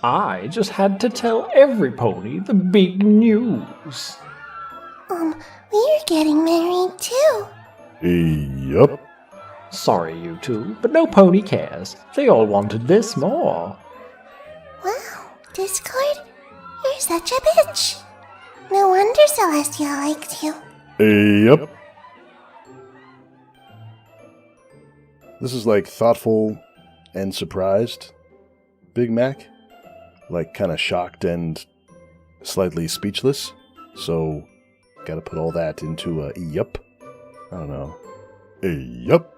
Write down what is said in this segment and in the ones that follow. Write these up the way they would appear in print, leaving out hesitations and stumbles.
I just had to tell every pony the big news. We're getting married too. Yup. Sorry, you two, but no pony cares. They all wanted this more. Wow, Discord, you're such a bitch. No wonder Celestia liked you. Yup. This is like thoughtful and surprised, Big Mac. Like kind of shocked and slightly speechless. So, gotta put all that into a yup. I don't know. Yup.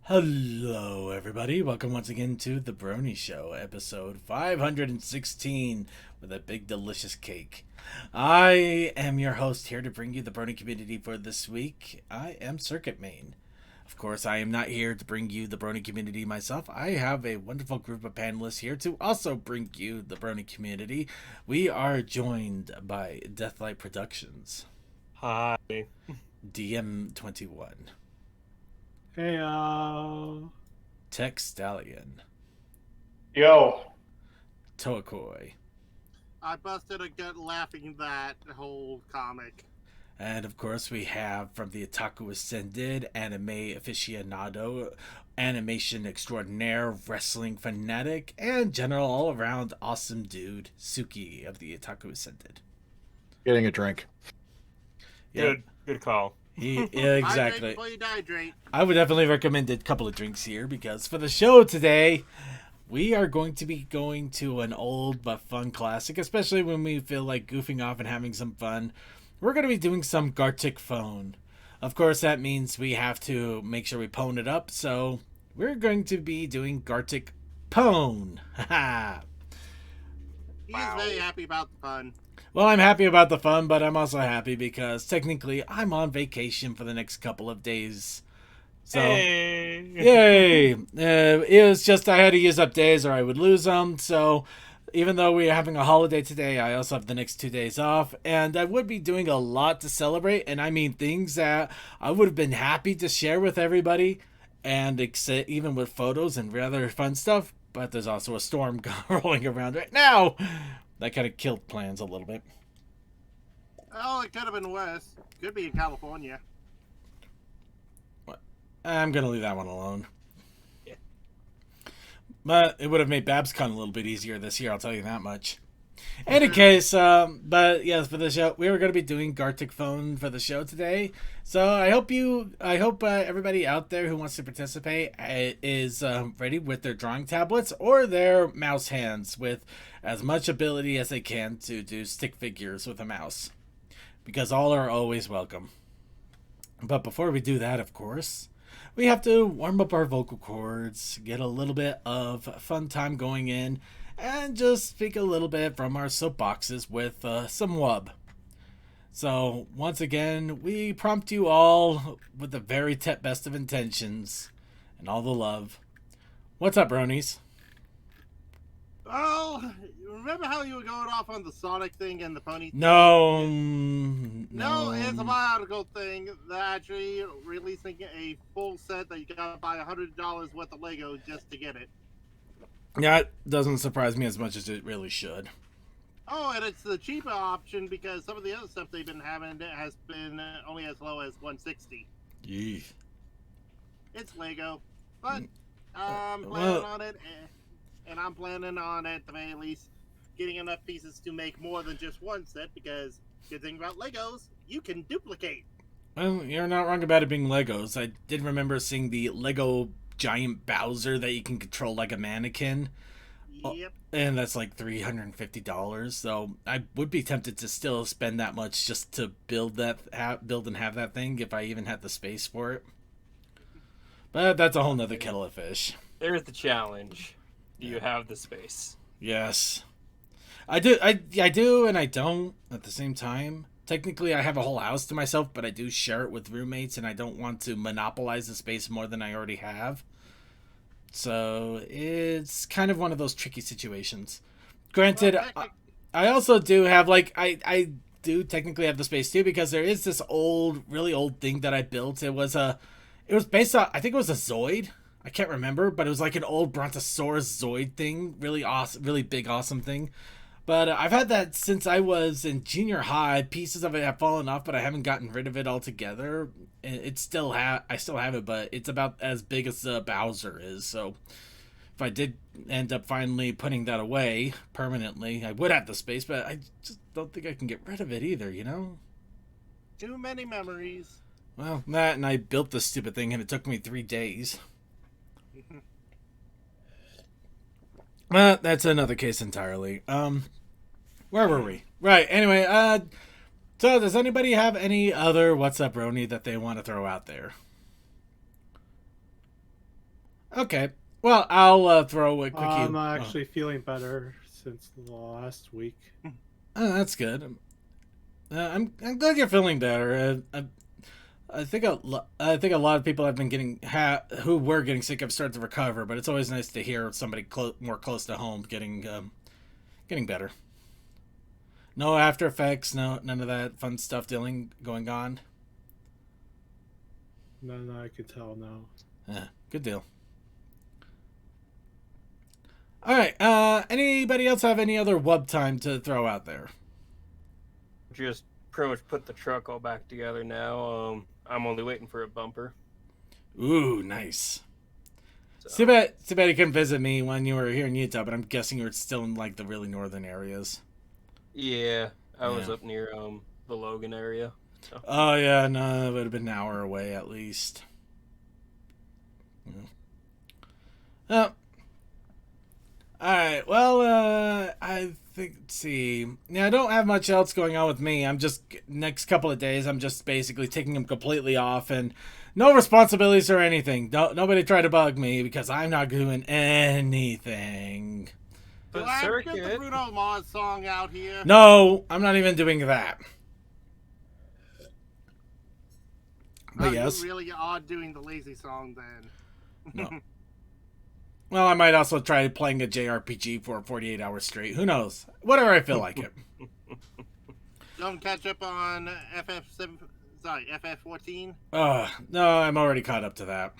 Hello, everybody. Welcome once again to The Brony Show, episode 516, with a big, delicious cake. I am your host here to bring you the Brony community for this week. I am Circuit Main. Of course, I am not here to bring you the Brony community myself. I have a wonderful group of panelists here to also bring you the Brony community. We are joined by Deathlight Productions. Hi. DM21. Hey, Tech Stallion. Yo. Toakoi. I busted a gut laughing that whole comic. And of course we have from the Otaku Ascended, anime aficionado, animation extraordinaire, wrestling fanatic, and general all-around awesome dude, Suki of the Otaku Ascended. Getting a drink. Yep. Good call. Yeah, exactly. Hydrate before you dehydrate. I would definitely recommend a couple of drinks here because for the show today, we are going to be going to an old but fun classic, especially when we feel like goofing off and having some fun. We're going to be doing some Gartic Phone. Of course, that means we have to make sure we pwn it up, so we're going to be doing Gartic Pwn. Haha. He's very happy about the fun. Well, I'm happy about the fun, but I'm also happy because technically I'm on vacation for the next couple of days. So, Hey. yay! It was just I had to use up days or I would lose them. So, even though we're having a holiday today, I also have the next 2 days off. And I would be doing a lot to celebrate. And I mean things that I would have been happy to share with everybody. And even with photos and rather fun stuff. But there's also a storm rolling around right now. That kind of killed plans a little bit. Oh, it could have been worse. Could be in California. I'm going to leave that one alone. Yeah. But it would have made BabsCon a little bit easier this year, I'll tell you that much. Any case, but yes, for the show, we were going to be doing Gartic Phone for the show today. So I hope everybody out there who wants to participate is ready with their drawing tablets or their mouse hands with as much ability as they can to do stick figures with a mouse. Because all are always welcome. But before we do that, of course, we have to warm up our vocal cords, get a little bit of fun time going in, and just speak a little bit from our soapboxes with some wub. So, once again, we prompt you all with the very best of intentions and all the love. What's up, Bronies? Oh, remember how you were going off on the Sonic thing and the pony thing? No. No, it's a biological thing. They're actually releasing a full set that you gotta buy $100 worth of Lego just to get it. That doesn't surprise me as much as it really should. Oh, and it's the cheaper option because some of the other stuff they've been having has been only as low as $160. Yee. It's Lego, but I'm planning on it, and I'm planning on at the very least getting enough pieces to make more than just one set because good thing about Legos, you can duplicate. Well, you're not wrong about it being Legos. I did remember seeing the Lego giant Bowser that you can control like a mannequin. Yep. And that's like $350. So I would be tempted to still spend that much just to build and have that thing if I even had the space for it. But that's a whole nother kettle of fish. there's the challenge. Do you have the space? Yes. I do. I do, and I don't at the same time. Technically, I have a whole house to myself, but I do share it with roommates, and I don't want to monopolize the space more than I already have. So it's kind of one of those tricky situations. Granted, Well, I also do have like I do technically have the space too because there is this really old thing that I built. It was based on, I think it was a Zoid. I can't remember, but it was like an old Brontosaurus Zoid thing. Really awesome, really big, awesome thing. But I've had that since I was in junior high. Pieces of it have fallen off, but I haven't gotten rid of it altogether. I still have it, but it's about as big as Bowser is. So if I did end up finally putting that away permanently, I would have the space, but I just don't think I can get rid of it either, you know? too many memories. Well, that, and I built this stupid thing, and it took me 3 days. Well, that's another case entirely. Where were we? Right, anyway, so does anybody have any other What's Up Brony that they want to throw out there? Okay. Well, I'll throw a quick... I'm actually feeling better since the last week. Oh, that's good. I'm glad you're feeling better. I think a lot of people have been who were getting sick have started to recover, but it's always nice to hear somebody more close to home getting better. No after effects, none of that fun stuff going on. None I could tell, no. Yeah, good deal. All right. Anybody else have any other wub time to throw out there? Just pretty much put the truck all back together now. I'm only waiting for a bumper. Ooh, nice. So, Too bad you couldn't visit me when you were here in Utah, but I'm guessing you were still in like the really northern areas. yeah, I was Yeah. up near the Logan area. So. Oh yeah, no, it would have been an hour away at least. Oh. Alright, well, I think, let's see. Yeah, I don't have much else going on with me. I'm just, next couple of days, I'm just basically taking them completely off and no responsibilities or anything. Nobody try to bug me because I'm not doing anything. Do But I have to get the circuit. Bruno Mars song out here? No, I'm not even doing that. But Oh, yes. You really are doing the lazy song then. No. Well, I might also try playing a JRPG for 48 hours straight. Who knows? Whatever I feel like it. Don't catch up on FF14. No, I'm already caught up to that.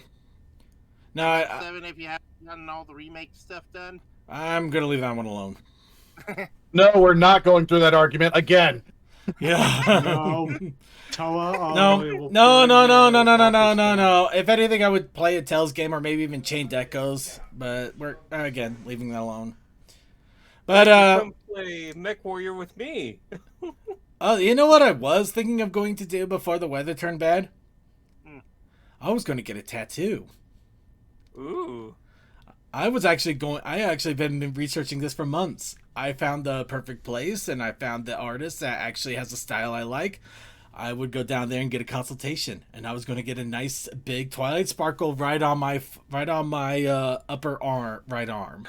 No, I, 7 if you haven't gotten all the remake stuff done. I'm gonna leave that one alone. No, we're not going through that argument again. Yeah. No. Toa. No. If anything, I would play a Tales game or maybe even Chained Echoes. But we're again leaving that alone. But Come play Mech Warrior with me. oh, you know what I was thinking of going to do before the weather turned bad? I was going to get a tattoo. Ooh. I actually been researching this for months. I found the perfect place and I found the artist that actually has a style I like. I would go down there and get a consultation, and I was going to get a nice big Twilight Sparkle right on my upper arm, right arm.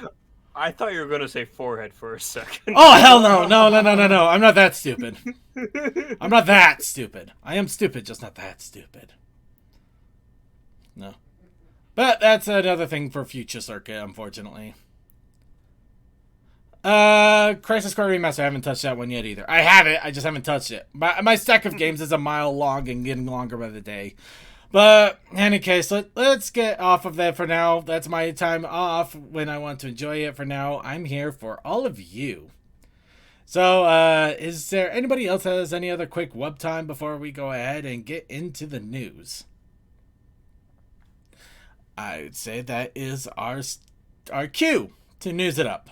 I thought you were going to say forehead for a second. Oh hell no. I'm not that stupid. I'm not that stupid. I am stupid, just not that stupid. No. But that's another thing for future circuit, unfortunately. Crisis Core Remaster, I haven't touched that one yet either. I have it, I just haven't touched it. My stack of games is a mile long and getting longer by the day. But, in any case, let's get off of that for now. That's my time off when I want to enjoy it. For now, I'm here for all of you. So, is there anybody else that has any other quick web time before we go ahead and get into the news? I would say that is our cue to news it up.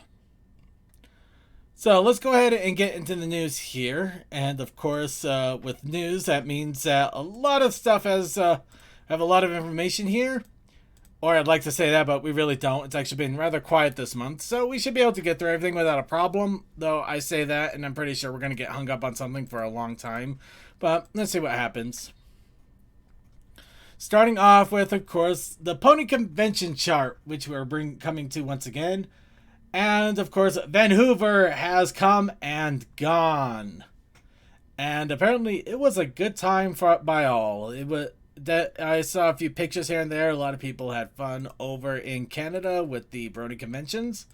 So let's go ahead and get into the news here. And of course, with news, that means that a lot of stuff have a lot of information here. Or I'd like to say that, but we really don't. It's actually been rather quiet this month. So we should be able to get through everything without a problem. Though I say that, and I'm pretty sure we're going to get hung up on something for a long time. But let's see what happens. Starting off with, of course, the Pony Convention chart, which we're coming to once again. And, of course, Vancouver has come and gone. And apparently it was a good time by all. It was that I saw a few pictures here and there. A lot of people had fun over in Canada with the Brony conventions.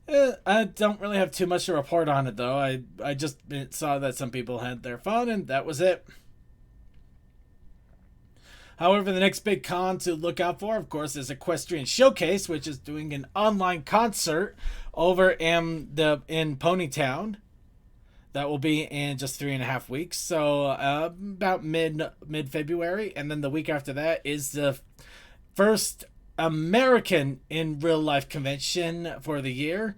I don't really have too much to report on it, though. I just saw that some people had their fun, and that was it. However, the next big con to look out for, of course, is Equestrian Showcase, which is doing an online concert over in Ponytown. That will be in just 3.5 weeks, so about mid-February, and then the week after that is the first American in real life convention for the year,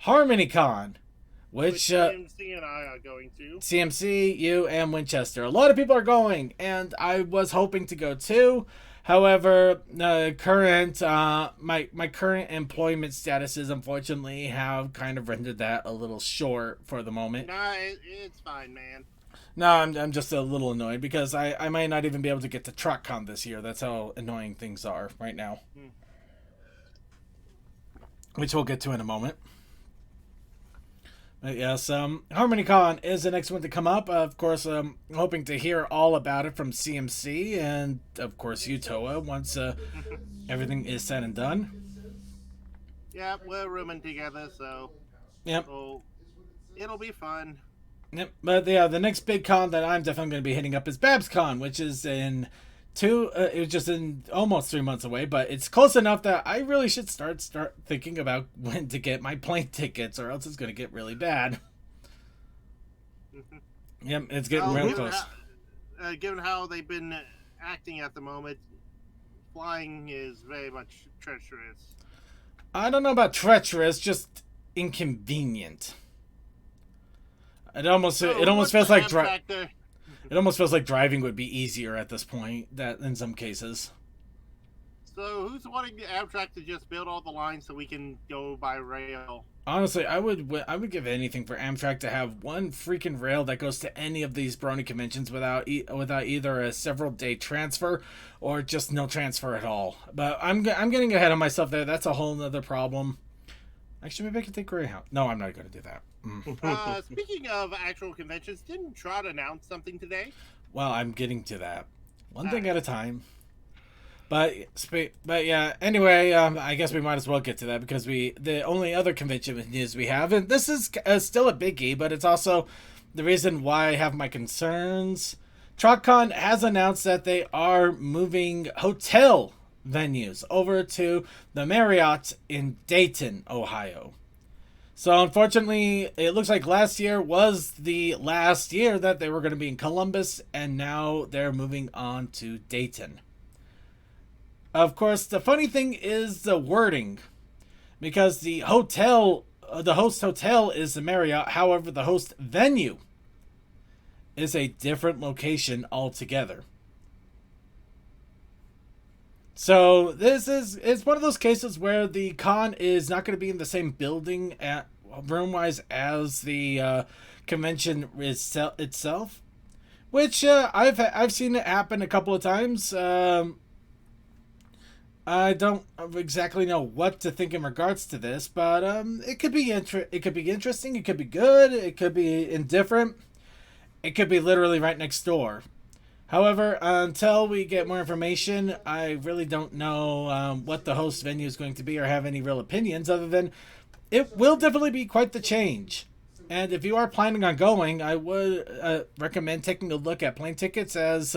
HarmonyCon, which CMC and I are going to. CMC, you, and Winchester. A lot of people are going, and I was hoping to go too. However, my current employment statuses unfortunately have kind of rendered that a little short for the moment. Nah, it's fine, man. No, I'm just a little annoyed because I might not even be able to get to TruckCon this year. That's how annoying things are right now. Which we'll get to in a moment. But yes, HarmonyCon is the next one to come up. Of course, I'm hoping to hear all about it from CMC and, of course, you, Toa, once everything is said and done. Yeah, we're rooming together, so... Yep. So it'll be fun. Yep, but yeah, the next big con that I'm definitely going to be hitting up is BabsCon, which is in it was just in almost 3 months away, but it's close enough that I really should start thinking about when to get my plane tickets, or else it's going to get really bad. Yep, it's getting real close. Given how they've been acting at the moment, flying is very much treacherous. I don't know about treacherous, just inconvenient. It almost feels like it almost feels like driving would be easier at this point, that in some cases. So who's wanting the Amtrak to just build all the lines so we can go by rail? Honestly, I would give anything for Amtrak to have one freaking rail that goes to any of these Brony conventions without either a several-day transfer or just no transfer at all. But I'm getting ahead of myself there. That's a whole nother problem. Actually, maybe I can take Greyhound. No, I'm not going to do that. Speaking of actual conventions, didn't Trot announce something today? Well, I'm getting to that. One thing at a time. But yeah, anyway, I guess we might as well get to that because the only other convention news we have, and this is still a biggie, but it's also the reason why I have my concerns. TrotCon has announced that they are moving hotel venues over to the Marriott in Dayton, Ohio. So unfortunately, it looks like last year was the last year that they were going to be in Columbus, and now they're moving on to Dayton. Of course, the funny thing is the wording, because the host hotel is the Marriott. However, the host venue is a different location altogether. So it's one of those cases where the con is not going to be in the same building room-wise as the convention itself, which I've seen it happen a couple of times. I don't exactly know what to think in regards to this, but it could be interesting, it could be good, it could be indifferent, it could be literally right next door. However, until we get more information, I really don't know what the host venue is going to be or have any real opinions other than it will definitely be quite the change. And if you are planning on going, I would recommend taking a look at plane tickets as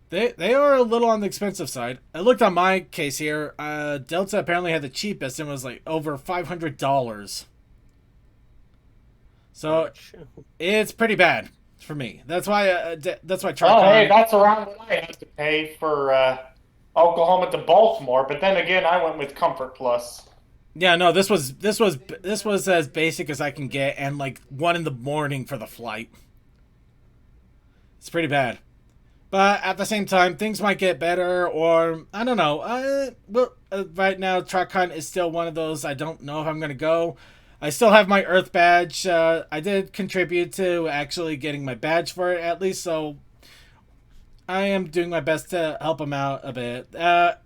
they are a little on the expensive side. I looked on my case here. Delta apparently had the cheapest and was like over $500. So it's pretty bad for me. That's why TrotCon. Oh, hey, that's around what I have to pay for Oklahoma to Baltimore. But then again, I went with Comfort Plus. Yeah, no, this was as basic as I can get, and like 1 a.m. for the flight. It's pretty bad. But at the same time, things might get better, or I don't know. Right now, TrotCon is still one of those. I don't know if I'm gonna go. I still have my Earth badge. I did contribute to actually getting my badge for it, at least. So I am doing my best to help him out a bit. The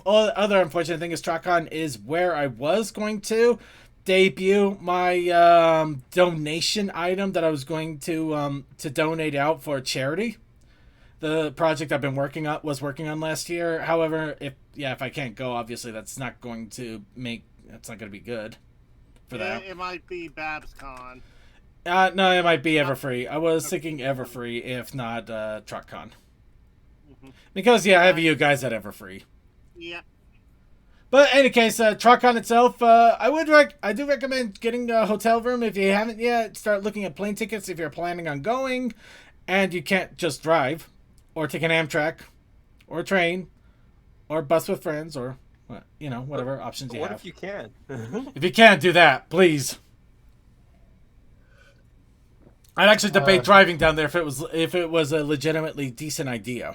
other unfortunate thing is TrotCon is where I was going to debut my donation item that I was going to donate out for charity. The project I've been working on last year. However, if I can't go, obviously that's not going to be good for that. It might be BabsCon. No, it might be Everfree. I was thinking Everfree, if not TrotCon. Because I have you guys at Everfree. Yeah. But in any case, TrotCon itself, I do recommend getting a hotel room if you haven't yet. Start looking at plane tickets if you're planning on going, and you can't just drive, or take an Amtrak, or a train, or bus with friends, or whatever options you have. What if you can? If you can't do that, please. I'd actually debate driving down there if it was a legitimately decent idea.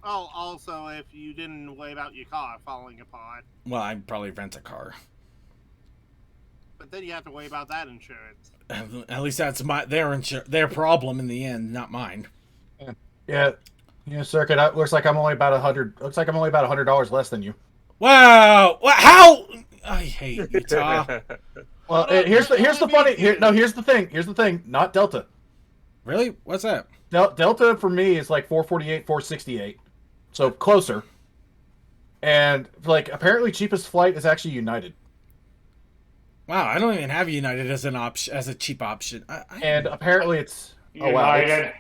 Oh, also, if you didn't worry about your car falling apart. Well, I'd probably rent a car. But then you have to worry about that insurance. At least that's their problem in the end, not mine. Yeah, Circuit. Looks like I'm only about $100 less than you. Wow! How? I hate Utah. Well, here's the thing. Not Delta. Really? What's that? Delta for me is like 448, 468, so closer. And apparently cheapest flight is actually United. Wow, I don't even have United as a cheap option. And apparently it's United.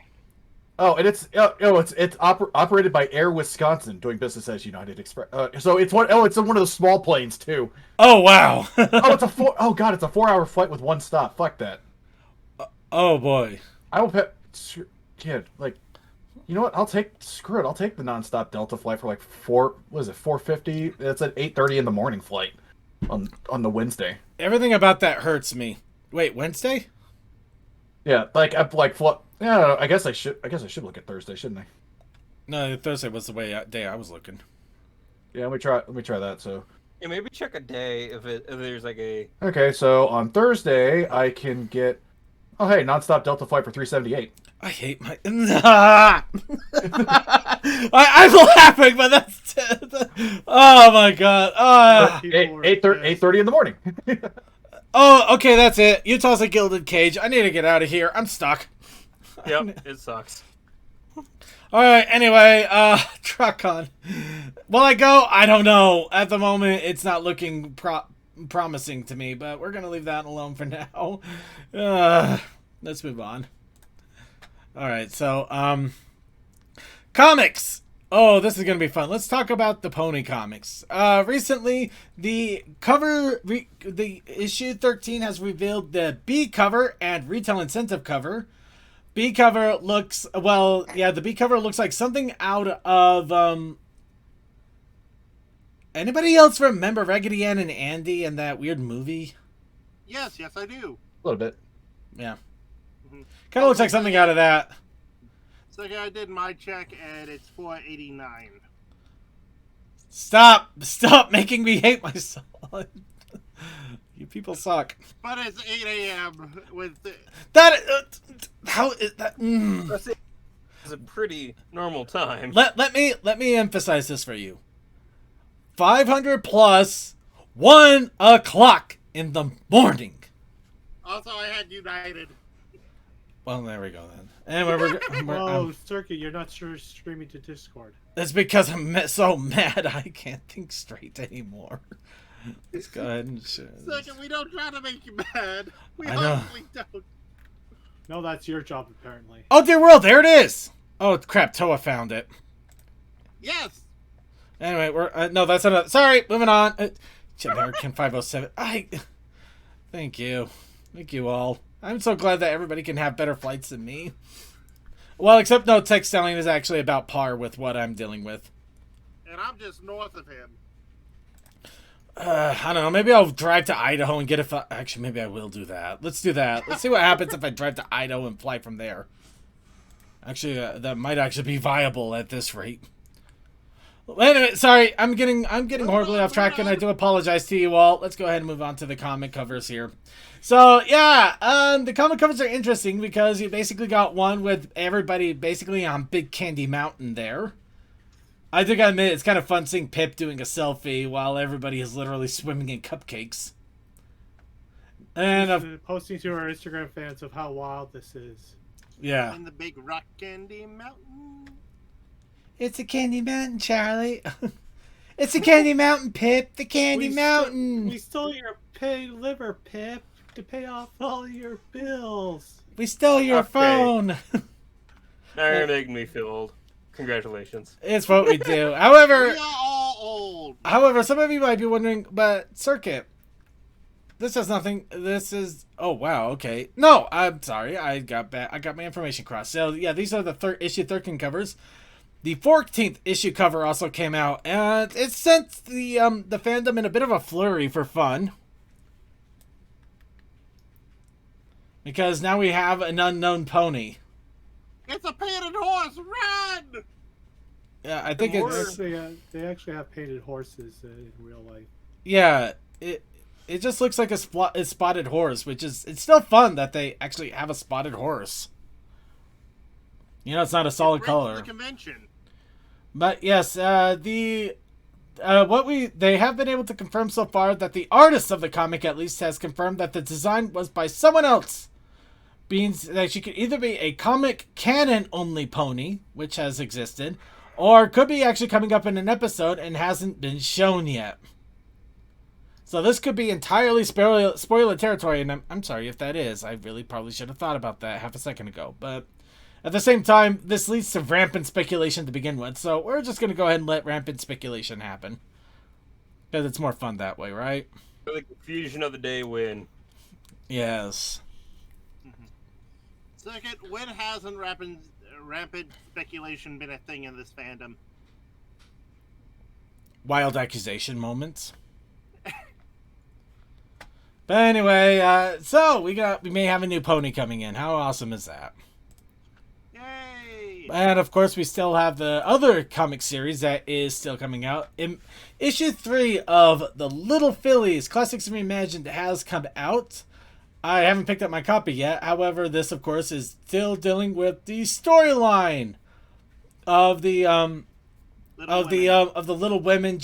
It's operated by Air Wisconsin, doing business as United Express. So it's one of those small planes too. Oh wow. It's a 4-hour flight with one stop. Fuck that. Oh boy. I will pay. Kid, you know what? I'll take the nonstop Delta flight for $450. That's at 8:30 in the morning flight on the Wednesday. Everything about that hurts me. Wait, Wednesday? Yeah, yeah, I guess I should look at Thursday, shouldn't I? No, Thursday was the day I was looking. Yeah, let me try that. So Yeah, maybe check a day if there's like a. okay, so on Thursday I can get. Oh hey, nonstop Delta flight for $378. I hate my. I'm laughing, but that's. Oh my god. 8:30 in the morning. Oh, okay, that's it. Utah's a gilded cage. I need to get out of here. I'm stuck. Yep, it sucks. Alright, anyway, TrotCon. Will I go? I don't know. At the moment, it's not looking promising to me, but we're gonna leave that alone for now. Let's move on. Alright, so, comics! Oh, this is going to be fun. Let's talk about the Pony comics. Recently, the issue 13 has revealed the B cover and retail incentive cover. B cover looks, the B cover looks like something out of, anybody else remember Raggedy Ann and Andy and that weird movie? Yes, I do. A little bit. Yeah. Kind of looks like something out of that. So I did my check, and it's $4.89. Stop making me hate myself. You people suck. But it's 8 a.m. with how is that? It's a pretty normal time. Let me emphasize this for you. 500 plus 1 o'clock in the morning. Also, I had United. Well, there we go then. Anyway, Circuit, you're not sure streaming to Discord. That's because I'm so mad I can't think straight anymore. Let's go ahead and... Second, we don't try to make you mad. We I know. honestly don't. No, that's your job, apparently. Oh, dear world, there it is! Oh, crap, Toa found it. Yes! Anyway, no, that's another... Sorry, moving on. American 507. Thank you. Thank you all. I'm so glad that everybody can have better flights than me. Well, except no, tech selling is actually about par with what I'm dealing with. And I'm just north of him. I don't know. Maybe I'll drive to Idaho and get a... Actually, maybe I will do that. Let's do that. Let's see what happens if I drive to Idaho and fly from there. Actually, that might actually be viable at this rate. Well, anyway, sorry, I'm getting horribly off track, and I do apologize to you all. Let's go ahead and move on to the comic covers here. So yeah, the comic covers are interesting because you basically got one with everybody basically on Big Candy Mountain there. I think I admit it's kind of fun seeing Pip doing a selfie while everybody is literally swimming in cupcakes. And posting to our Instagram fans of how wild this is. Yeah. In the big rock candy mountain. It's a candy mountain, Charlie. It's a candy mountain, Pip. The candy mountain. We stole your liver, Pip, to pay off all your bills. We stole your phone. Now you're making me feel old. Congratulations. It's what we do. However, We are all old. However, some of you might be wondering, but Circuit, this has nothing. This is. Oh wow. Okay. No, I'm sorry. I got my information crossed. So yeah, these are the issue 13 covers. The 14th issue cover also came out, and it sent the fandom in a bit of a flurry for fun. Because now we have an unknown pony. It's a painted horse. Run! Yeah, I think it's. They actually have painted horses in real life. Yeah, it just looks like a spotted horse, which is it's still fun that they actually have a spotted horse. You know, it's not a solid color. The convention. But yes, they have been able to confirm so far that the artist of the comic at least has confirmed that the design was by someone else. Means that she could either be a comic canon only pony, which has existed, or could be actually coming up in an episode and hasn't been shown yet. So this could be entirely spoiler territory, and I'm sorry if that is. I really probably should have thought about that half a second ago. But at the same time, this leads to rampant speculation to begin with, so we're just going to go ahead and let rampant speculation happen. Because it's more fun that way, right? For the confusion of the day win. Yes. Second, when hasn't rampant speculation been a thing in this fandom? Wild accusation moments. But anyway, so we may have a new pony coming in. How awesome is that? Yay! And of course, we still have the other comic series that is still coming out. In issue 3 of The Little Fillies Classics Reimagined has come out. I haven't picked up my copy yet. However, this of course is still dealing with the storyline of the Little Women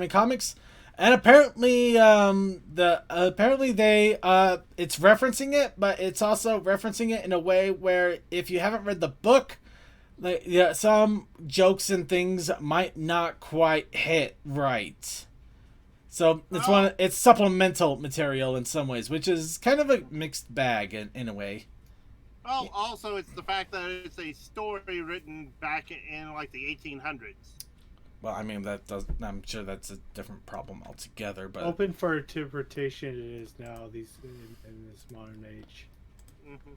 comics. And apparently, it's referencing it, but it's also referencing it in a way where if you haven't read the book, some jokes and things might not quite hit right. So it's supplemental material in some ways, which is kind of a mixed bag in a way. Well, also it's the fact that it's a story written back in like the 1800s. Well, I mean I'm sure that's a different problem altogether. But open for interpretation it is now in this modern age. Mm-hmm.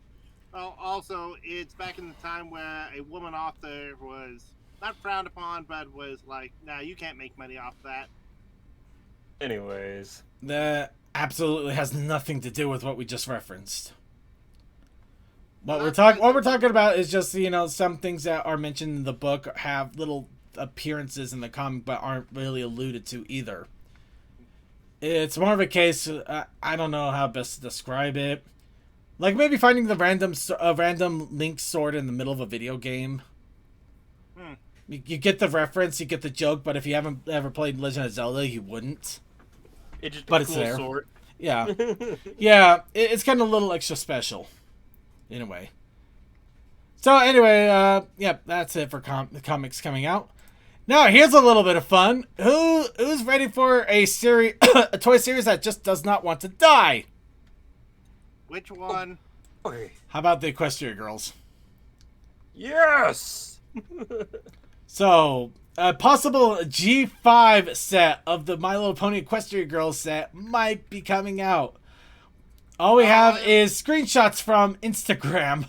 Well, also it's back in the time where a woman author was not frowned upon, but was like, "Nah, you can't make money off that." Anyways, that absolutely has nothing to do with what we just referenced. What we're talking about is just some things that are mentioned in the book have little appearances in the comic but aren't really alluded to either. It's more of a case. I don't know how best to describe it. Like maybe finding the random Link sword in the middle of a video game. You get the reference, you get the joke, but if you haven't ever played Legend of Zelda, you wouldn't. It's just but a cool there. sword. Yeah, yeah. It's kind of a little extra special, in a way. So anyway, yeah, that's it for comics coming out. Now here's a little bit of fun. Who's ready for a a toy series that just does not want to die? Which one? How about the Equestria Girls? Yes. So, a possible G5 set of the My Little Pony Equestria Girls set might be coming out. All we have is screenshots from Instagram.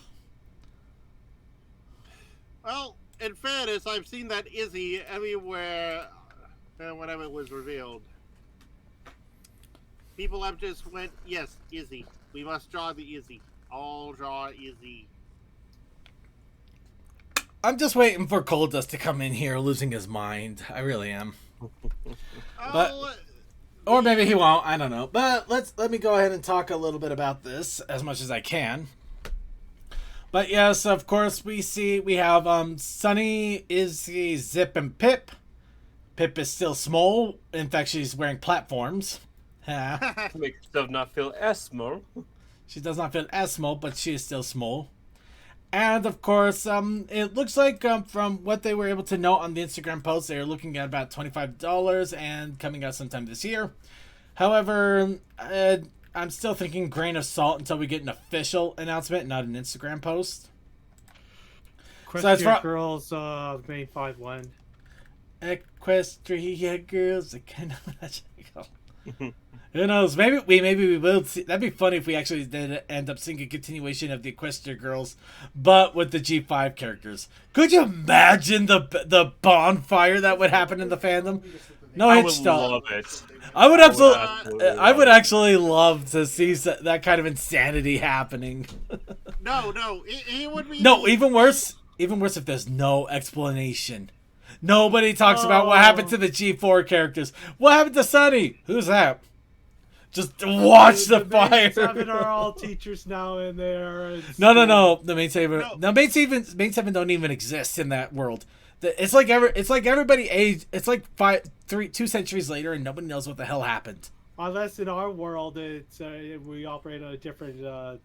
Well, in fairness, I've seen that Izzy everywhere whenever it was revealed. People have just went, yes, Izzy. We must draw the Izzy. All draw Izzy. I'm just waiting for Coldust to come in here losing his mind. I really am. But or maybe he won't. I don't know. But let me go ahead and talk a little bit about this as much as I can. But yes, of course we have Sunny, Izzy, Zip, and Pip. Pip is still small. In fact, she's wearing platforms. To make herself not feel as small. She does not feel as small, but she is still small. And of course, it looks like from what they were able to note on the Instagram post, they are looking at about $25 and coming out sometime this year. However, I'm still thinking grain of salt until we get an official announcement, not an Instagram post. Equestria Girls, May 5-1. Equestria Girls, I kind of magical. Who knows? Maybe we will see. That'd be funny if we actually did end up seeing a continuation of the Equestria Girls, but with the G5 characters. Could you imagine the bonfire that would happen in the fandom? No hitch stall. Love it. I would absolutely. I would actually love to see that kind of insanity happening. No, it would be. No, even worse. Even worse if there's no explanation. Nobody talks about what happened to the G4 characters. What happened to Sunny? Who's that? Just watch the fire. Main 7 are all teachers now in there. No. The main 7. No, main 7 don't even exist in that world. It's like everybody aged. It's like 2 centuries later, and nobody knows what the hell happened. Unless in our world, it's we operate on a different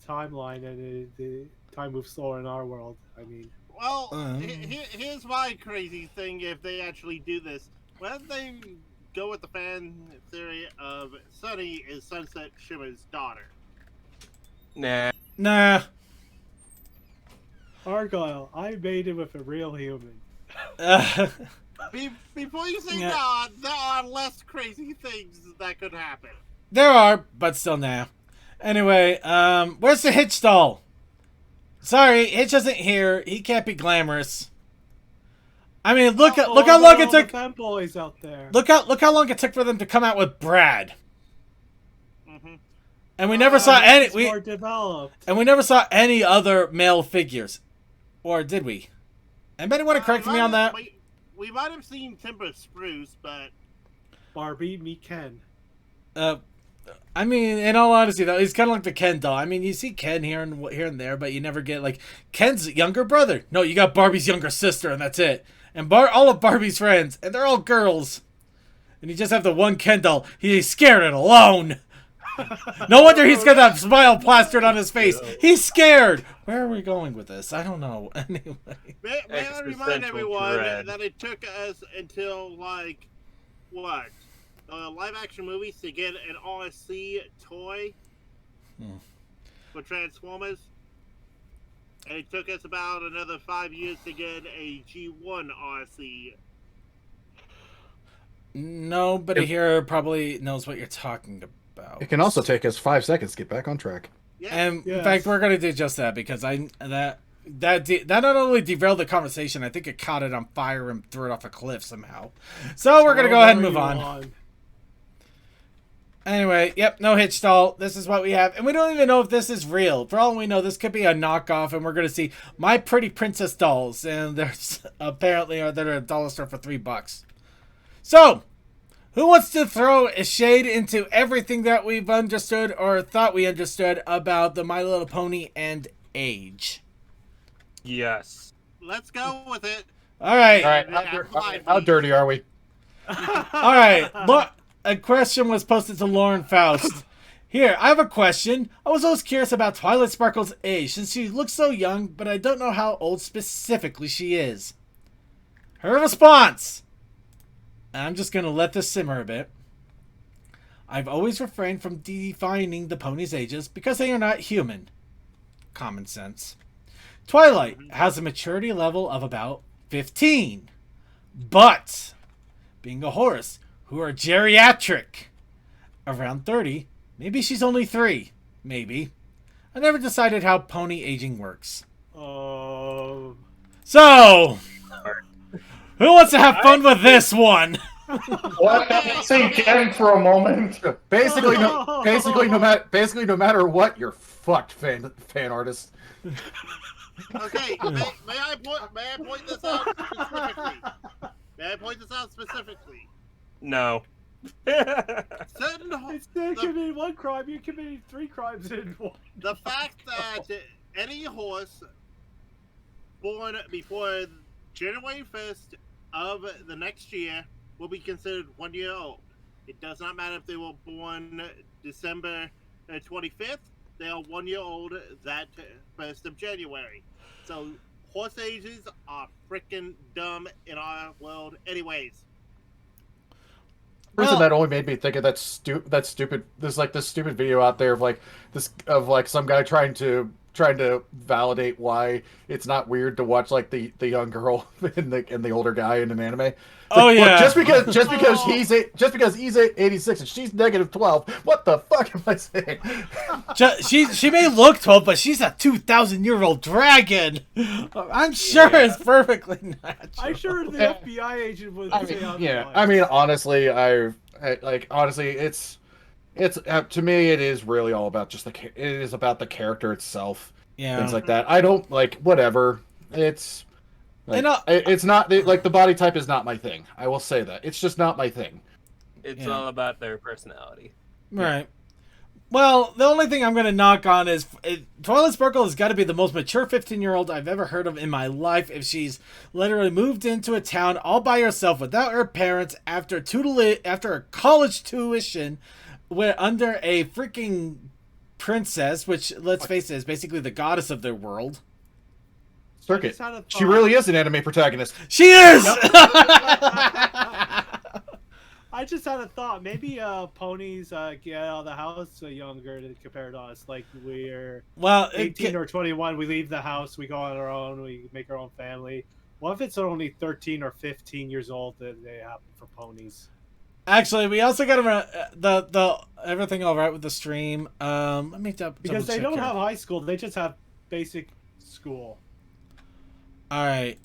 timeline, and the time moves slower in our world. I mean. Well, here's my crazy thing. If they actually do this, what if they go with the fan theory of Sunny is Sunset Shimmer's daughter? Nah. Argyle, I made it with a real human. Before you say no, there are less crazy things that could happen. There are, but still nah. Anyway, where's the Hitch doll? Sorry, Hitch isn't here. He can't be glamorous. I mean, look how long it took. Fanboys out there. Look how long it took for them to come out with Brad. Mm-hmm. And we never saw any. More developed. And we never saw any other male figures, or did we? Anybody want to correct me on that? We might have seen Timber Spruce, but Barbie, meet Ken. I mean, in all honesty, though, he's kind of like the Ken doll. I mean, you see Ken here and there, but you never get, like, Ken's younger brother. No, you got Barbie's younger sister, and that's it. And all of Barbie's friends, and they're all girls. And you just have the one Ken doll. He's scared and alone. No wonder he's got that smile plastered on his face. He's scared. Where are we going with this? I don't know. Anyway. May I remind everyone that it took us until, like, what? Live-action movies to get an RC toy for Transformers, and it took us about another 5 years to get a G1 RC. Nobody here probably knows what you're talking about. It can also take us 5 seconds to get back on track. Yes. And in fact, we're gonna do just that because that not only derailed the conversation, I think it caught it on fire and threw it off a cliff somehow. So we're gonna go ahead and move on. Anyway, yep, no Hitch doll. This is what we have. And we don't even know if this is real. For all we know, this could be a knockoff, and we're going to see My Pretty Princess dolls. And there's apparently they're at a dollar store for $3. So, who wants to throw a shade into everything that we've understood or thought we understood about the My Little Pony and age? Yes. Let's go with it. All right. How dirty are we? All right. Look. A question was posted to Lauren Faust. Here, I have a question. I was always curious about Twilight Sparkle's age, since she looks so young, but I don't know how old specifically she is. Her response. I'm just going to let this simmer a bit. I've always refrained from defining the ponies' ages because they are not human. Common sense. Twilight has a maturity level of about 15. But, being a horse, who are geriatric, around 30, maybe she's only 3, maybe. I never decided how pony aging works. So, who wants to have fun with this one? Let that sink in for a moment. Basically, no matter what, you're fucked, fan artist. Okay, may I point this out specifically? May I point this out specifically? No. Certain Instead of committing one crime, you're committing 3 crimes in one. the fact that any horse born before January 1st of the next year will be considered 1 year old. It does not matter if they were born December 25th. They are 1 year old that 1st of January. So horse ages are freaking dumb in our world anyways. The reason Well- that only made me think of that stupid. There's like this stupid video out there of like some guy trying to validate why it's not weird to watch like the young girl and the older guy in an anime. It's Oh, like, yeah. look, just because he's 86 and she's -12, what the fuck am I saying? She may look 12, but she's a 2,000-year-old dragon. I'm sure it's perfectly natural. I'm sure the FBI agent would say otherwise. I mean, honestly, it's to me, it is really all about it is about the character itself. Yeah. Things like that. I don't like whatever. It's like, know- it's not like the body type is not my thing. I will say that it's just not my thing. It's Yeah. all about their personality. Right. Well, the only thing I'm going to knock on is Twilight Sparkle has got to be the most mature 15-year-old I've ever heard of in my life if she's literally moved into a town all by herself without her parents after a college tuition under a freaking princess, which, let's face it, is basically the goddess of their world. Circuit. just had a She thought. really is an anime protagonist. She is! I just had a thought. Maybe ponies get out of the house younger compared to us. Like we're Well, 18 or 21, we leave the house, we go on our own, we make our own family. What if it's only 13 or 15 years old that they happen for ponies? actually, we also got the everything all right with the stream. Let me Because they don't here. have high school, they just have basic school. All right.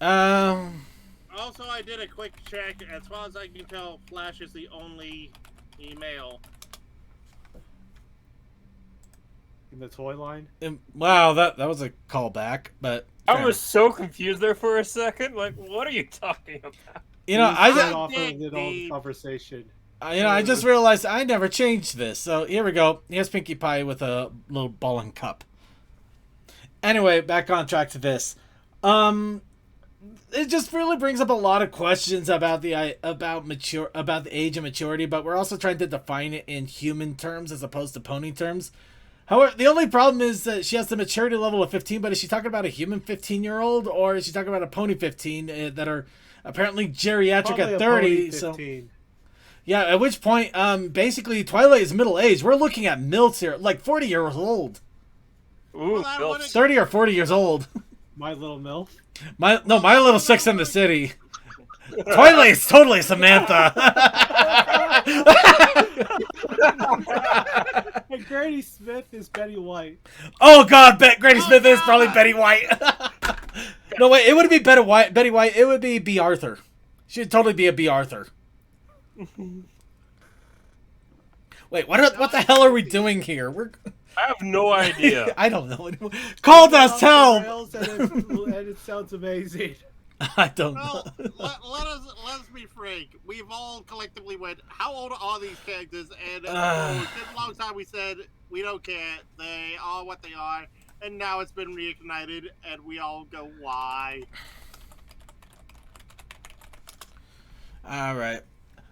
Also, I did a quick check. As far as I can tell, Flash is the only email. In the toy line? Wow, that was a callback, but I was so confused there for a second. Like, what are you talking about? you know, Get I off of dig the the- old conversation. I just realized I never changed this. So here we go. Here's Pinkie Pie with a little ball and cup. Anyway, back on track to this. It just really brings up a lot of questions about the age and maturity, but we're also trying to define it in human terms as opposed to pony terms. However, the only problem is that she has the maturity level of 15, but is she talking about a human 15-year-old or is she talking about a pony 15 that are apparently geriatric Probably at a 30? pony So 15. yeah, at which point, basically Twilight is middle aged. We're looking at MILFs here, like 40 years old, Ooh, Well, that Bill. wouldn't- 30 or 40 years old. My Little MILF. My little Six in the City. Twilight is totally Samantha. And Granny Smith is Betty White. Oh God, Granny Smith is probably Betty White. No wait, it wouldn't be Betty White. It would be B. Arthur. She'd totally be a B. Arthur. Wait, what the hell are we doing here? I have no idea. I don't know anymore. Call us, tell. Rails, and it sounds amazing. I don't know. Well, let's be frank. We've all collectively went, how old are these characters? And for a long time we said, we don't care. They are what they are. And now it's been reignited, and we all go, why? All right.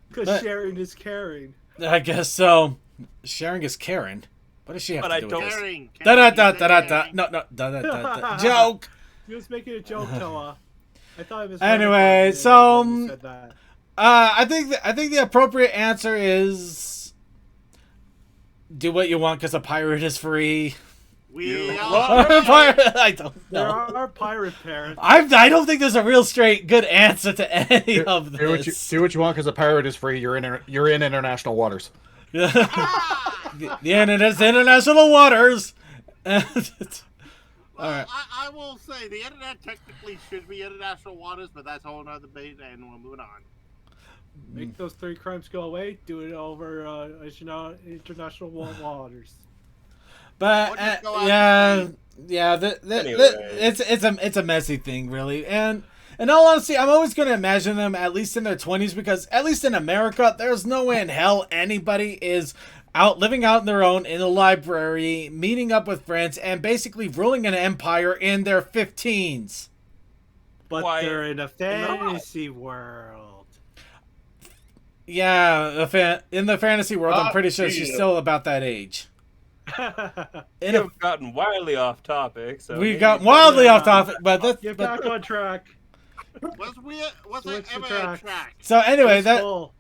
Because sharing is caring. I guess so. Sharing is caring. What does she have But to I do with don't- this? Caring. Da da caring, da you da said da da. caring. No, da. Joke. He was making a joke, Toa. I thought it was. Anyway, funny so, when you said that. I think the appropriate answer is do what you want because a pirate is free. We You- are. I don't There know. are pirate parents. I don't think there's a real straight good answer to any of this. Do what you want because a pirate is free. You're in international waters. The internet's international waters. All Well, right. I will say the internet technically should be international waters, but that's a whole nother debate, and we're moving on. Make those 3 crimes go away. Do it over, international waters. But Or just go out yeah, and Yeah, Anyway. it's a messy thing, really. And in all honesty, I'm always going to imagine them at least in their 20s because at least in America, there's no way in hell anybody is living out on their own in a library, meeting up with friends, and basically ruling an empire in their 15s. But Why they're in a not? fantasy world. Yeah, in the fantasy world, I'm pretty sure she's yeah. still about that age. We have gotten wildly off topic. So We maybe- got wildly off topic, but that's Get back on track. Was Switch it the ever a track. track? so. Anyway, It's full.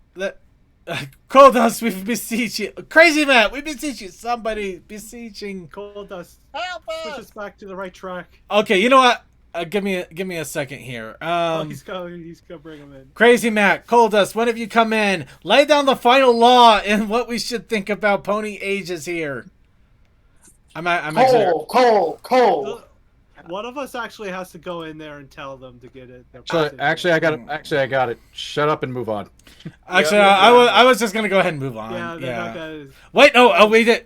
Cold Dust, we beseech you, Crazy Matt, we beseech you, somebody beseeching. Cold Dust. Help Switch us! us back to the right track. Okay, you know what? Give me a second here. He's gonna bring him in. Crazy Matt, Cold Dust, when have you come in? Lay down the final law and what we should think about pony ages here. I'm actually. Cole. One of us actually has to go in there and tell them to get it. Actually, I got it. Shut up and move on. Actually, Yeah, I was just gonna go ahead and move on. Yeah, they're not gonna. Wait, no, we did.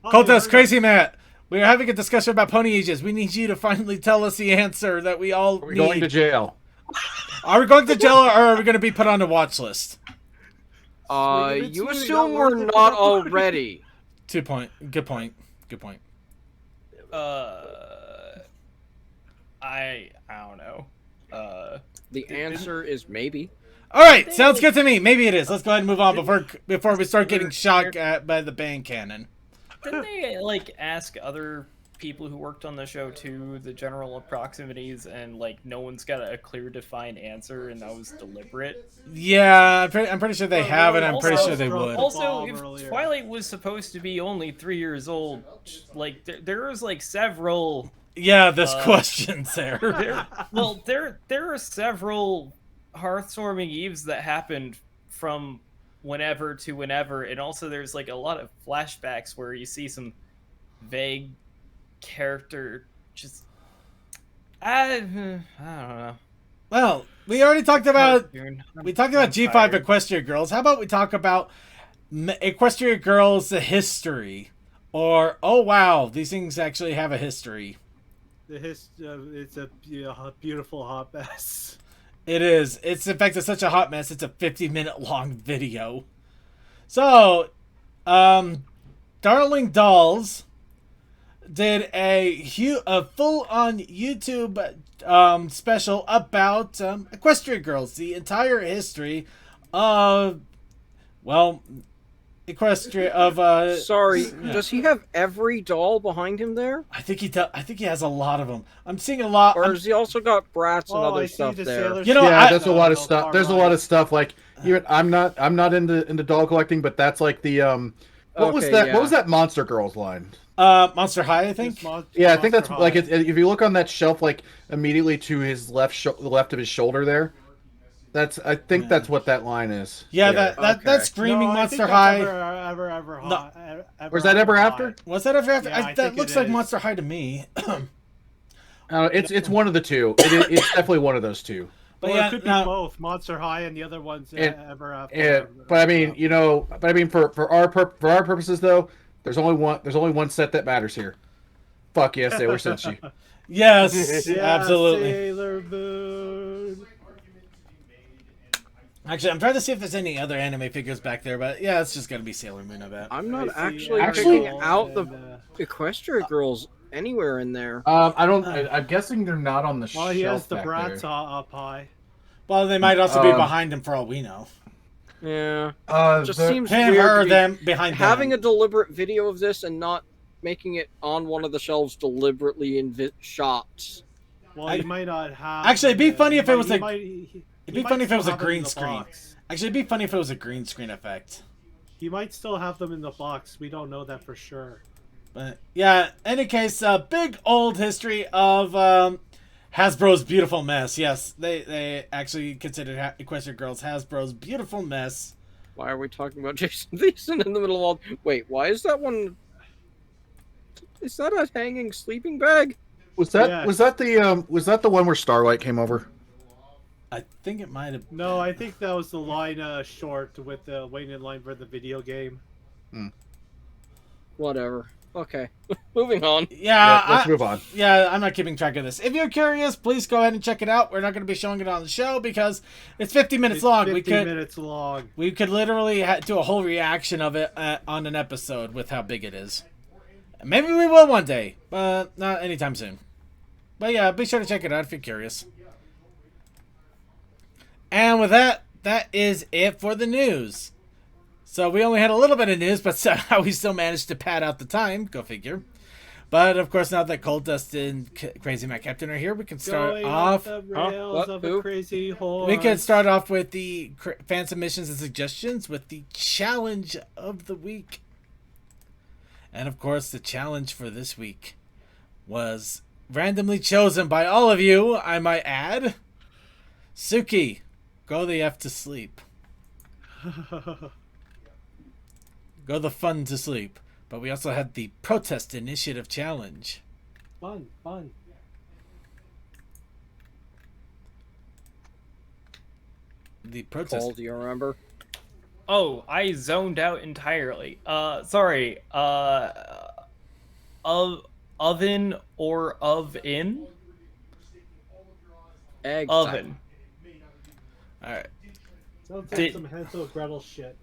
Cold Dust, there we go. Crazy Matt. We are having a discussion about pony ages. We need you to finally tell us the answer that we all We're need. going to jail. Are we going to jail or are we going to be put on the watch list? You assume we're not already. Good point. Good point. I don't know. The answer is maybe. All right, sounds good to me. Maybe it is. Let's go ahead and move on before we start getting shot at by the bang cannon. Didn't they like ask other people who worked on the show too the general approximities, and like no one's got a clear defined answer, and that was deliberate? Yeah, I'm pretty sure they have it. I'm pretty sure they would. Also, if Twilight was supposed to be only 3 years old, like there was like several. Yeah, there's questions there. There are several Hearthstorming Eves that happened from whenever to whenever, and also there's like a lot of flashbacks where you see some vague character just I don't know. Well, we already talked about G5 tired. Equestria Girls. How about we talk about Equestria Girls the history, or oh wow, these things actually have a history. It's a beautiful hot mess. It is. It's in fact it's such a hot mess. It's a 50-minute long video. So, Darling Dolls did a full-on YouTube special about Equestria Girls, the entire history of Equestria of. Sorry, yeah. does he have every doll behind him there? I think he has a lot of them. I'm seeing a lot. Or has he also got brats and other I see stuff the there? Sailor You know, Yeah, I- there's a lot of stuff. There's a lot of stuff like even I'm not into doll collecting, but that's like the what was Okay, that? yeah. What was that Monster Girls line? Monster High, I think. Yeah, I think that's Monster like High. if you look on that shelf, like immediately to his left of his shoulder there. I think that's what that line is. Yeah, there. that screaming No, I Monster think High. that's ever No. hot. Was that ever high. after? Was that ever after? Yeah, I that think looks it like is. Monster High to me. It's one of the two. It's definitely one of those two. But Or yeah, it could be no. both Monster High and the other one's And- ever after. But I mean, for our purposes though, there's only one set that matters here. Fuck yes, Sailor Senshi. Yes, Yeah, absolutely. Sailor Moon. Actually, I'm trying to see if there's any other anime figures back there, but yeah, it's just gonna be Sailor Moon, I bet. I'm not I see actually Actually- picking out the and, Equestria Girls anywhere in there. I'm guessing they're not on the well, shelf he has the back brats there. up high. Well, they might also be behind him for all we know. Yeah, just the- seems Him, weird her, to be them, behind having a them. deliberate video of this and not making it on one of the shelves deliberately in shots. Well, he might not have. Actually, it'd be funny if it was he a- might- It'd be might funny if it still was a have them in green the screen. box. Actually, it'd be funny if it was a green screen effect. He might still have them in the box. We don't know that for sure. But yeah, any case, big old history of Hasbro's Beautiful Mess. Yes, they actually considered Equestria Girls Hasbro's Beautiful Mess. Why are we talking about Jason Thiessen in the middle of all? Wait, why is that one? Is that a hanging sleeping bag? Was that Yes. was that the one where Starlight came over? I think it might have. No, I think that was the line short with the waiting in line for the video game. Whatever. Okay, moving on. Yeah, let's move on. Yeah, I'm not keeping track of this. If you're curious, please go ahead and check it out. We're not going to be showing it on the show because it's 50 minutes long. 50 minutes long. We could literally do a whole reaction of it on an episode with how big it is. Maybe we will one day, but not anytime soon. But yeah, be sure to check it out if you're curious. And with that, that is it for the news. So we only had a little bit of news, but somehow we still managed to pad out the time. Go figure. But of course, now that Cold Dust and Crazy Matt Captain are here, we can start off. The rails of a crazy horse. We can start off with the fan submissions and suggestions with the challenge of the week. And of course, the challenge for this week was randomly chosen by all of you, I might add. Suki, go the F to sleep. Go the fun to sleep. But we also had the Protest Initiative Challenge. Fun. The protest. Paul, do you remember? Oh, I zoned out entirely. Sorry. Oven or of-in? Egg Oven. Alright. Sounds like some Hansel Gretel shit.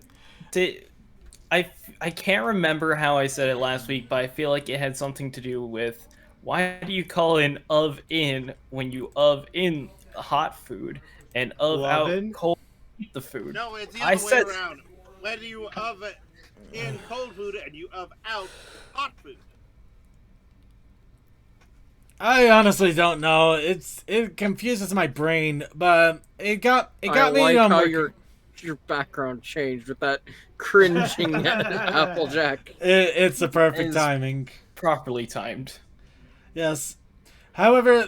I can't remember how I said it last week, but I feel like it had something to do with why do you call an of-in when you of-in hot food and out cold the food? No, it's the other way around. When you in cold food and you out hot food. I honestly don't know. It confuses my brain, but it got me. I like how your background changed with that cringing Applejack. It's the perfect timing. Properly timed. Yes. However,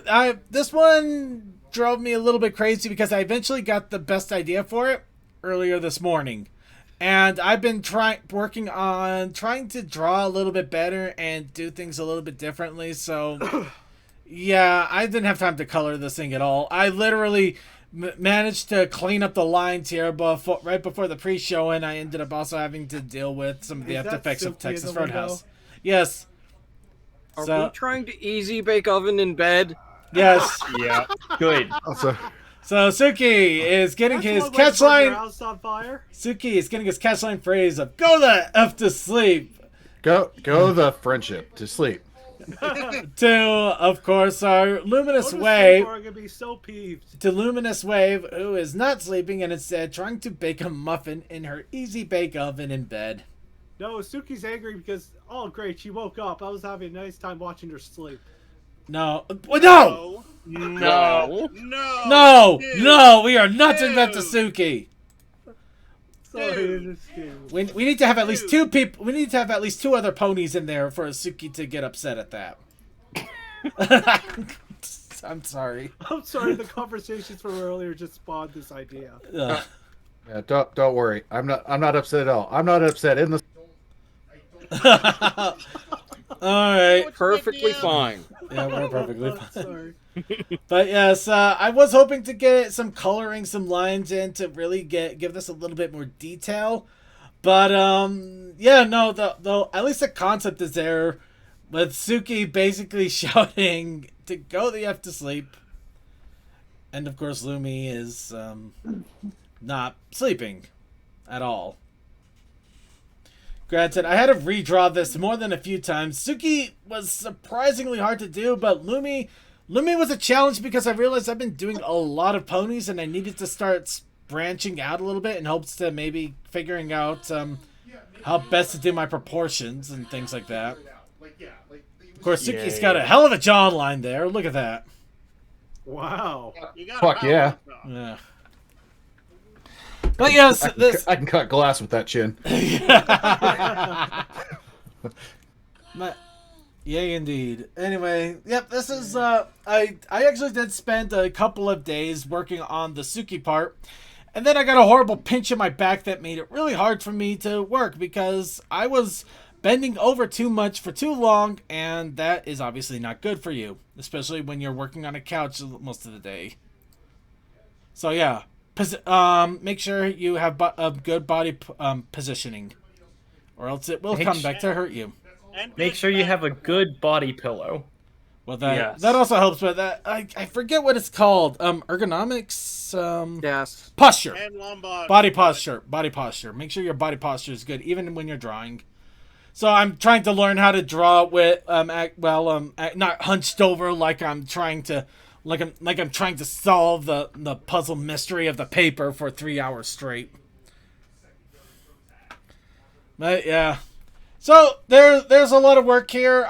this one drove me a little bit crazy because I eventually got the best idea for it earlier this morning. And I've been working on trying to draw a little bit better and do things a little bit differently. So, yeah, I didn't have time to color this thing at all. I literally managed to clean up the lines here right before the pre-show, and I ended up also having to deal with some of the after effects of Texas Roadhouse. Yes. Are we trying to easy bake oven in bed? Yes. Yeah. Good. So Suki is getting his catchline. Fire. Suki is getting his catchline phrase of "Go the F to sleep." Go the friendship to sleep. To, of course, our Luminous Wave. I'm gonna be so peeved. To Luminous Wave, who is not sleeping and instead trying to bake a muffin in her easy bake oven in bed. No, Suki's angry because, oh great, she woke up. I was having a nice time watching her sleep. No. No! We are not doing that to Suki. We need to have at least two people. We need to have at least two other ponies in there for Suki to get upset at that. I'm sorry. I'm sorry. The conversations from earlier just spawned this idea. Yeah, don't worry. I'm not upset at all. I'm not upset in the. All right. Perfectly fine. Yeah, we're perfectly fine. Sorry. But yes, I was hoping to get some coloring, some lines in to really give this a little bit more detail. But yeah, no, though at least the concept is there, with Suki basically shouting to go the F to sleep, and of course Lumi is not sleeping at all. Granted, I had to redraw this more than a few times. Suki was surprisingly hard to do, but Lumi was a challenge because I realized I've been doing a lot of ponies and I needed to start branching out a little bit in hopes to maybe figuring out how best to do my proportions and things like that. Of course, Suki's got a hell of a jawline there. Look at that. Wow. Fuck yeah. Yeah. But yes, I can cut glass with that chin. Yay, indeed. Anyway, yep, this is, I actually did spend a couple of days working on the Suki part, and then I got a horrible pinch in my back that made it really hard for me to work because I was bending over too much for too long, and that is obviously not good for you, especially when you're working on a couch most of the day. So yeah, make sure you have a good body positioning, or else it will come back to hurt you. And Make good sure you back have a support. good body pillow. Well, that Yes. that also helps with that. I forget what it's called. Ergonomics. Yes. Posture. And lumbar. Body support. posture. Body posture. Make sure your body posture is good, even when you're drawing. So I'm trying to learn how to draw with not hunched over like I'm trying to solve the puzzle mystery of the paper for 3 hours straight. But yeah. So there's a lot of work here.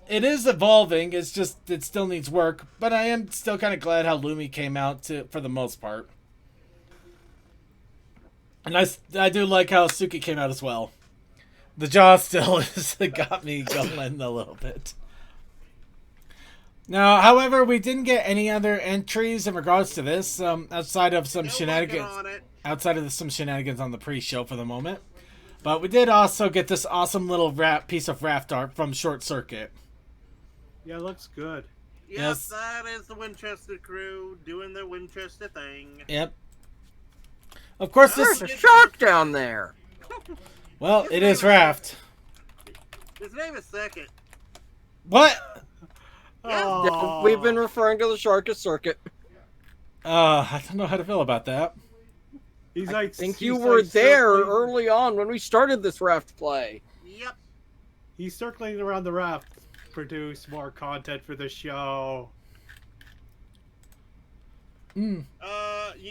It is evolving. It's just it still needs work, but I am still kind of glad how Lumi came out for the most part. And I do like how Suki came out as well. The jaw still is got me going a little bit. Now, however, we didn't get any other entries in regards to this outside of some shenanigans. On it. Outside of some shenanigans on the pre-show for the moment. But we did also get this awesome little piece of raft art from Short Circuit. Yeah, it looks good. Yes, that is the Winchester crew doing their Winchester thing. Yep. Of course, There's a shark down there. Well, it is Raft. His name is Second. What? Oh. We've been referring to the shark as Circuit. I don't know how to feel about that. He's I like, think he's you were like there circling- early on when we started this raft play. Yep. He's circling around the raft to produce more content for the show. You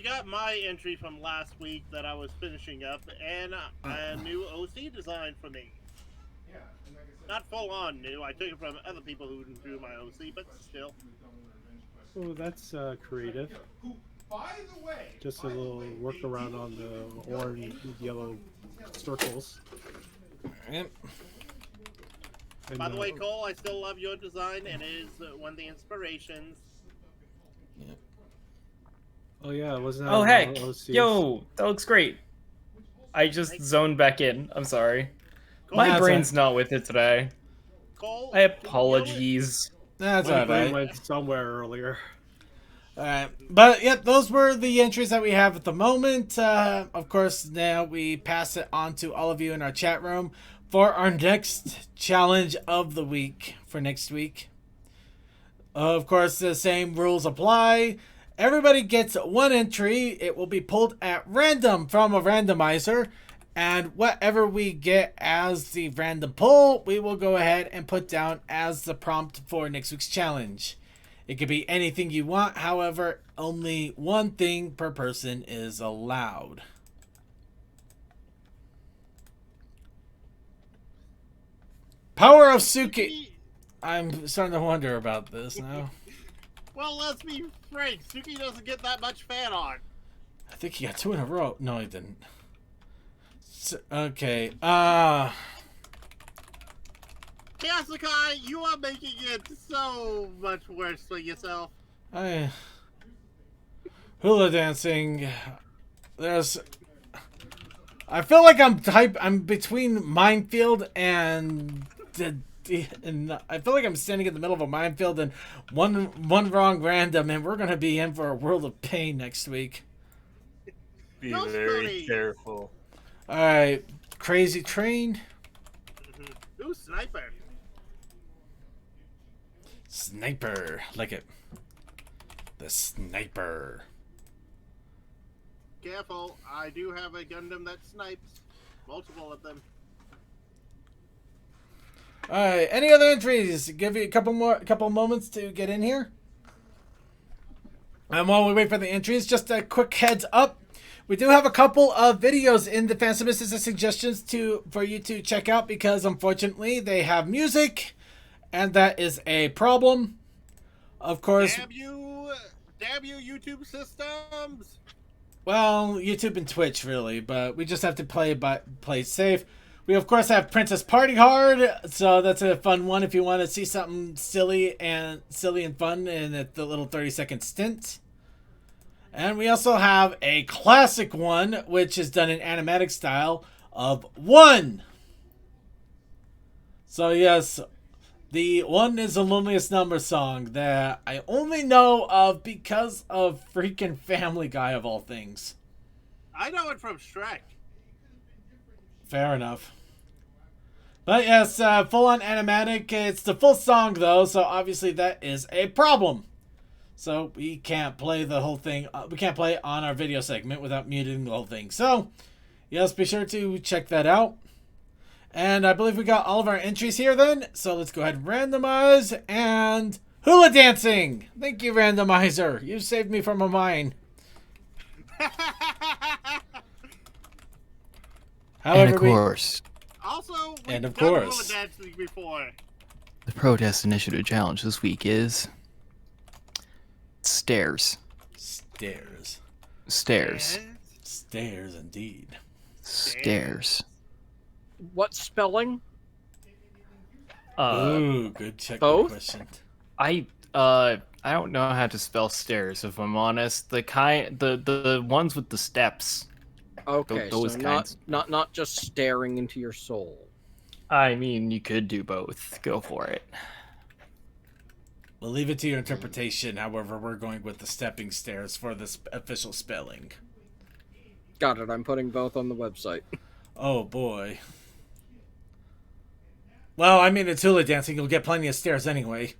got my entry from last week that I was finishing up, and a new OC design for me. Not full on new. I took it from other people who drew my OC, but still. Oh, that's creative. Just a little workaround on the orange and yellow circles. Yep. And, By the way, Cole, I still love your design, and it is one of the inspirations. oh yeah, wasn't that? Oh on heck! the OCs? Yo, that looks great. I just zoned back in. I'm sorry. Cole, My That's brain's not with it today. Cole, I apologies. That's My all brain right. went somewhere earlier. Alright, but yep, those were the entries that we have at the moment. Of course, now we pass it on to all of you in our chat room for our next challenge of the week for next week. Of course, the same rules apply. Everybody gets one entry. It will be pulled at random from a randomizer. And whatever we get as the random pull, we will go ahead and put down as the prompt for next week's challenge. It could be anything you want. However, only one thing per person is allowed. Power of Suki. I'm starting to wonder about this now. Well, let's be frank. Suki doesn't get that much fan on. I think he got 2 in a row. No, he didn't. Okay. Kasukai, you are making it so much worse for yourself. Hula dancing. I feel like I'm between minefield and I feel like I'm standing in the middle of a minefield and one wrong random, and we're gonna be in for a world of pain next week. Be No very study. careful. All right, Crazy Train. Ooh, sniper. Sniper, like it. The sniper. Careful, I do have a Gundam that snipes. Multiple of them. All right, any other entries? Give you a couple moments to get in here. And while we wait for the entries, just a quick heads up. We do have a couple of videos in the fan submissions and suggestions for you to check out because unfortunately they have music, and that is a problem. Of course. Damn you, YouTube systems! Well, YouTube and Twitch really, but we just have to play safe. We of course have Princess Party Hard, so that's a fun one if you want to see something silly and fun in the little 30-second stint. And we also have a classic one, which is done in animatic style, of 1. So yes, the 1 is the loneliest number song that I only know of because of freaking Family Guy of all things. I know it from Shrek. Fair enough. But yes, full-on animatic. It's the full song, though, so obviously that is a problem. So we can't play the whole thing. We can't play it on our video segment without muting the whole thing. So, yes, be sure to check that out. And I believe we got all of our entries here then. So let's go ahead and randomize. And hula dancing. Thank you, randomizer. You saved me from a mine. And of course, Also, And of we've done course. hula dancing before. the Protest Initiative challenge this week is stairs. Stairs. Stairs. Stairs, indeed. Stairs. What spelling? Ooh, good check both? question. I don't know how to spell stairs, if I'm honest. The ones with the steps. Okay, those so kinds. not just staring into your soul. I mean, you could do both. Go for it. We'll leave it to your interpretation. However, we're going with the stepping stairs for the official spelling. Got it. I'm putting both on the website. Oh, boy. Well, I mean, it's hula dancing. You'll get plenty of stairs anyway.